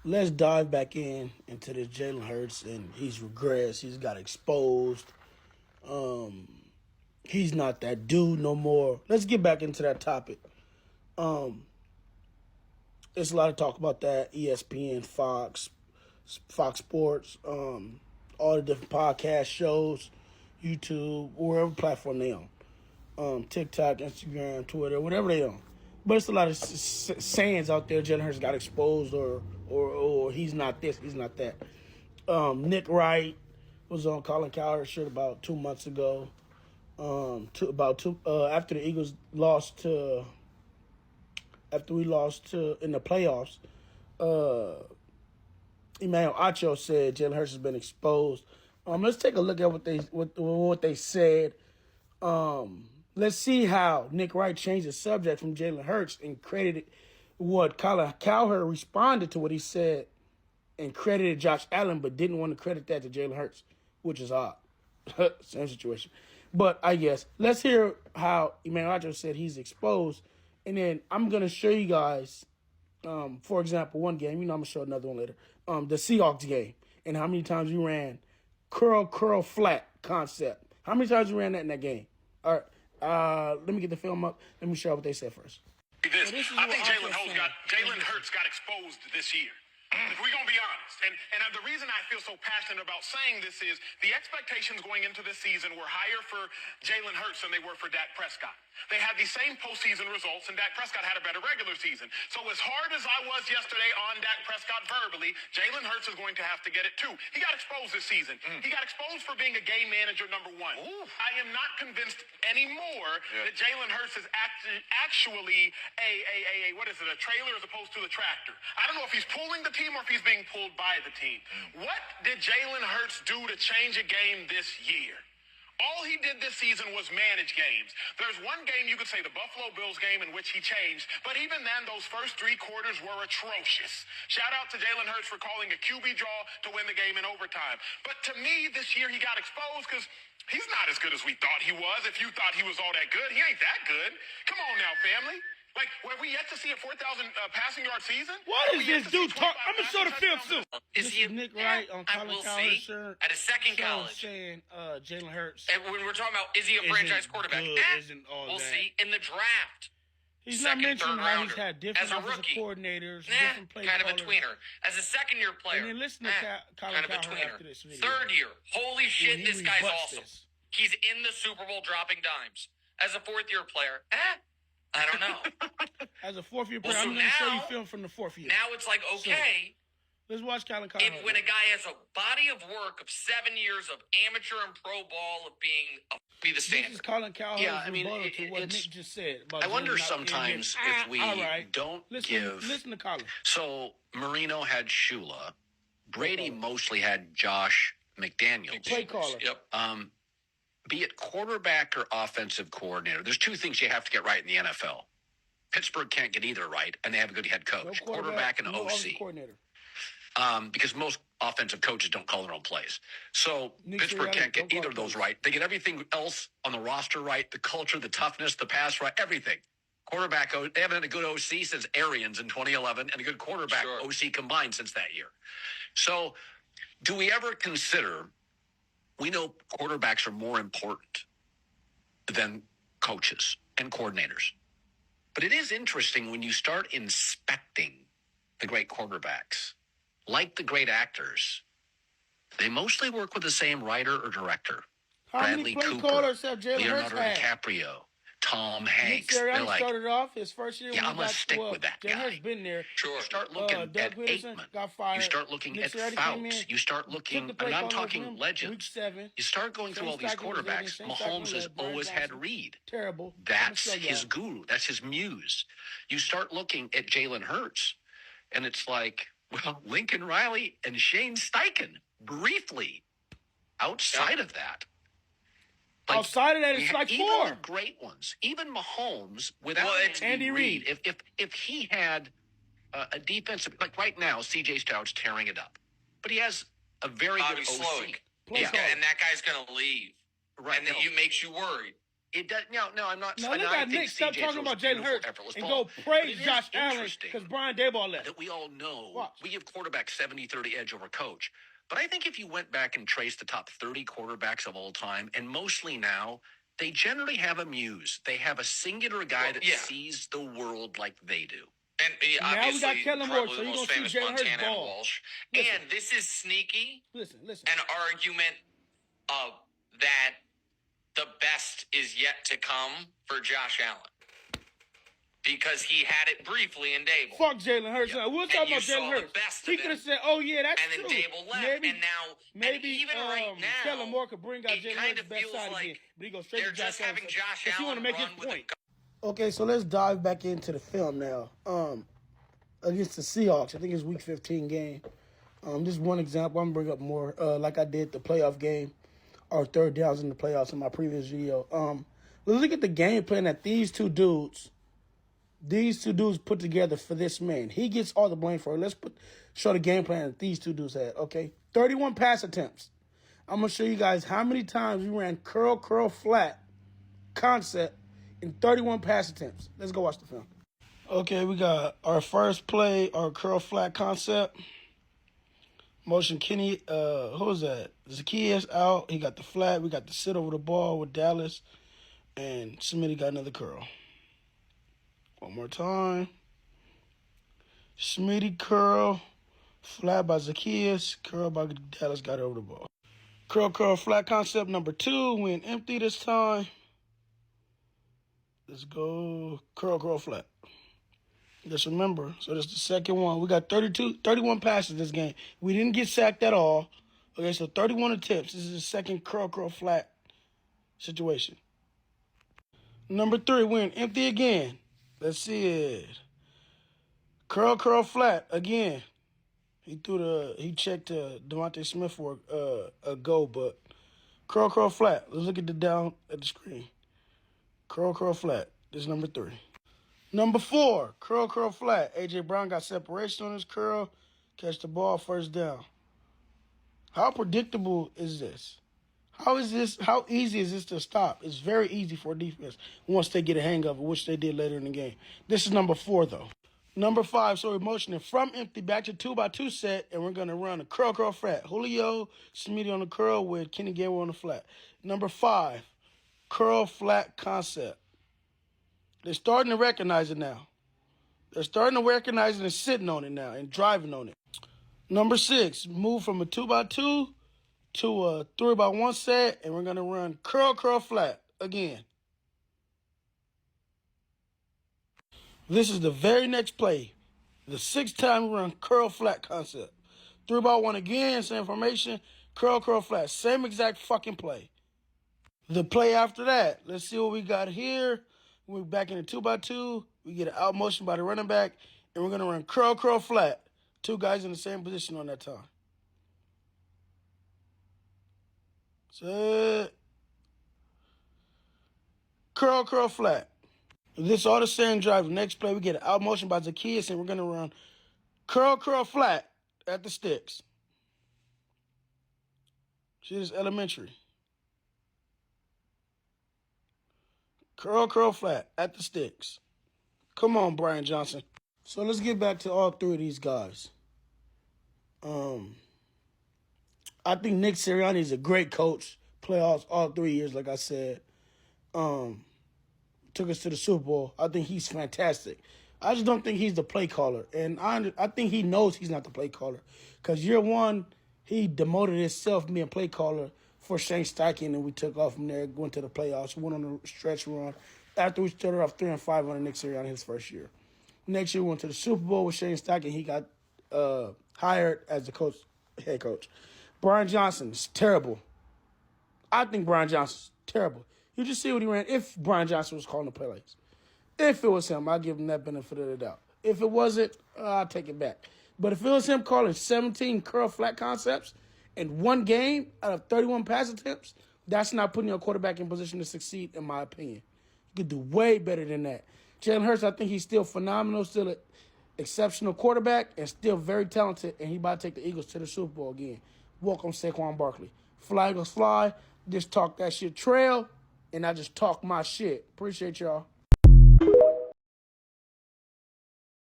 let's dive back into this Jalen Hurts, and he's regressed. He's got exposed. He's not that dude no more. Let's get back into that topic. Um, there's a lot of talk about that. ESPN, Fox Sports, all the different podcast shows, YouTube, wherever platform they on, TikTok, Instagram, Twitter, whatever they on. But it's a lot of sayings out there. Jalen Hurts got exposed, or he's not this, he's not that. Nick Wright was on Colin Cowherd's shirt about 2 months ago. After the Eagles lost to, after we lost to in the playoffs, Emmanuel Acho said Jalen Hurts has been exposed. Let's take a look at what they said. Let's see how Nick Wright changed the subject from Jalen Hurts and credited what Colin Cowherd responded to what he said and credited Josh Allen, but didn't want to credit that to Jalen Hurts, which is odd. Same situation. But I guess let's hear how Emmanuel Acho said he's exposed, and then I'm gonna show you guys. For example, one game, I'm going to show another one later, the Seahawks game, and how many times you ran curl, flat concept. How many times you ran that in that game? All right, let me get the film up. Let me show you what they said first. I think Jalen Hurts got exposed this year. If we're going to be honest. And the reason I feel so passionate about saying this is the expectations going into this season were higher for Jalen Hurts than they were for Dak Prescott. They had the same postseason results, and Dak Prescott had a better regular season. So as hard as I was yesterday on Dak Prescott verbally, Jalen Hurts is going to have to get it too. He got exposed this season. He got exposed for being a game manager number one. Ooh. I am not convinced anymore that Jalen Hurts is actually a trailer as opposed to a tractor. I don't know if he's pulling the team or if he's being pulled by the team. What did Jalen Hurts do to change a game this year? All he did this season was manage games. There's one game you could say, the Buffalo Bills game, in which he changed, but even then, those first 3 quarters were atrocious. Shout out to Jalen Hurts for calling a QB draw to win the game in overtime. But to me, this year he got exposed because he's not as good as we thought he was. If you thought he was all that good, he ain't that good. Come on now, family. Like, have we yet to see a 4,000 passing yard season? What is this dude talking? I'm going to show the film soon. Is he Nick Wright on Colin Cowherd's shirt at a second college saying Jalen Hurts. And when we're talking about is he a franchise quarterback? We'll see in the draft. He's not mentioning how he's had different offensive coordinators, different play kind of a tweener. As a second-year player, and then listen to Colin kind of a Cowherd tweener. after this video. Third year, holy shit, this guy's awesome. This. He's in the Super Bowl dropping dimes. As a fourth-year player, I don't know. As a fourth-year player, I'm going to show you film from the fourth year. Now it's like, okay. So, let's watch Colin Cowherd. When a guy has a body of work of 7 years of amateur and pro ball of be the standard. This is Colin Cowherd's rebuttal to what Nick just said. I wonder sometimes if we don't give... Listen to Colin. So, Marino had Shula. Brady mostly had Josh McDaniels. Play caller. Yep. Be it quarterback or offensive coordinator, there's 2 things you have to get right in the NFL. Pittsburgh can't get either right, and they have a good head coach. No quarterback and OC. Coordinator. Because most offensive coaches don't call their own plays. So Pittsburgh can't get either of those right. They get everything else on the roster right, the culture, the toughness, the pass right, everything. Quarterback, they haven't had a good OC since Arians in 2011, and a good quarterback OC combined since that year. So do we ever consider... We know quarterbacks are more important than coaches and coordinators. But it is interesting when you start inspecting the great quarterbacks, like the great actors, they mostly work with the same writer or director. Bradley Cooper, Leonardo DiCaprio, Tom Hanks. They're like, started off his first year. Yeah, I'm going to stick with that guy. Jalen been there. Sure. You start looking at Aikman. Got fired. You start looking at Fouts. You start looking, and I'm talking legends. You start going through all these quarterbacks. Mahomes has always had Reed. Terrible. That's his guru. That's his muse. You start looking at Jalen Hurts, and it's like, well, Lincoln Riley and Shane Steichen, briefly. Outside of that, outside of that, it's like 4. Even the great ones, even Mahomes, without Andy Reid. If he had a defensive, like right now, C.J. Stroud's tearing it up, but he has a very good OC. And that guy's going to leave, right? And that makes you worried. It does. No, I'm not. Now look at Nick. Stop talking about Jalen Hurts and go praise Josh Allen because Brian Daboll left. That we all know. Watch. We give quarterback 70-30 edge over coach. But I think if you went back and traced the top 30 quarterbacks of all time, and mostly now, they generally have a muse. They have a singular guy that sees the world like they do. And now we got Kellen Moore, so the you're most going to see famous Jalen Hurts Montana and ball. Walsh. Listen. And this is sneaky. Listen. An argument of that the best is yet to come for Josh Allen. Because he had it briefly in Dable. Fuck Jalen Hurts. Yep. We'll talk about Jalen Hurts. He could have said, "Oh yeah, that's true." And then Dable left, and now maybe even right now, Kellen Moore could bring out Jalen Hurts' best side again, but he goes straight to Josh Allen. Having Josh Allen want to make his run point. Okay, so let's dive back into the film now. Against the Seahawks, I think it's Week 15 game. Just one example. I'm gonna bring up more, like I did the playoff game, or third downs in the playoffs in my previous video. Let's look at the game plan that these two dudes put together for this man. He gets all the blame for it. Let's show the game plan that these two dudes had. Okay, 31 pass attempts. I'm gonna show you guys how many times we ran curl flat concept in 31 pass attempts. Let's go watch the film. Okay, we got our first play, our curl flat concept. Motion Kenny, who was that? Zacchaeus out. He got the flat. We got the sit over the ball with Dallas. And Smitty got another curl. One more time. Smitty curl. Flat by Zacchaeus. Curl by Dallas, got over the ball. Curl flat concept number 2. Went empty this time. Let's go curl flat. Just remember, so that's the second one. We got 31 passes this game. We didn't get sacked at all. Okay, so 31 attempts. This is the second curl flat situation. Number 3, went empty again. Let's see it. Curl flat again. He checked Devontae Smith for a go, but curl flat. Let's look at the down at the screen. Curl flat. This is number 3. Number 4, curl flat. A.J. Brown got separation on his curl. Catch the ball, first down. How predictable is this? How easy is this to stop? It's very easy for a defense once they get a hang of it, which they did later in the game. This is number 4, though. Number 5, so we're motioning from empty back to 2x2 set, and we're going to run a curl flat. Julio, Smitty on the curl with Kenny Gainwell on the flat. Number 5, curl flat concept. They're starting to recognize it now. They're starting to recognize it and sitting on it now and driving on it. Number 6, move from a 2x2 to a 3x1 set, and we're going to run curl flat again. This is the very next play. The 6th time we run curl flat concept. 3x1 again, same formation, curl flat. Same exact fucking play. The play after that, let's see what we got here. We're back in the 2x2. We get an out motion by the running back, and we're going to run curl flat. 2 guys in the same position on that time. Set. Curl flat. This all the same drive. Next play, we get an out motion by Zacchaeus, and we're going to run curl flat at the sticks. See, this is elementary. Curl flat at the sticks. Come on, Brian Johnson. So let's get back to all 3 of these guys. I think Nick Sirianni is a great coach. Playoffs all 3 years, like I said. Took us to the Super Bowl. I think he's fantastic. I just don't think he's the play caller. And I think he knows he's not the play caller. Because year 1, he demoted himself being play caller for Shane Steichen, and we took off from there, went to the playoffs, went on a stretch run. After we started off 3-5 under Nick Sirianni his first year. Next year, we went to the Super Bowl with Shane Steichen. He got hired as the head coach. Brian Johnson is terrible. I think Brian Johnson's terrible. You just see what he ran. If Brian Johnson was calling the plays. If it was him, I'll give him that benefit of the doubt. If it wasn't, I'll take it back. But if it was him calling 17 curl flat concepts in one game out of 31 pass attempts, that's not putting your quarterback in position to succeed, in my opinion. You could do way better than that. Jalen Hurts, I think he's still phenomenal, still an exceptional quarterback, and still very talented, and he about to take the Eagles to the Super Bowl again. Welcome, Saquon Barkley. Fly, Eagles, fly. Just talk that shit trail. and I just talk my shit. Appreciate y'all.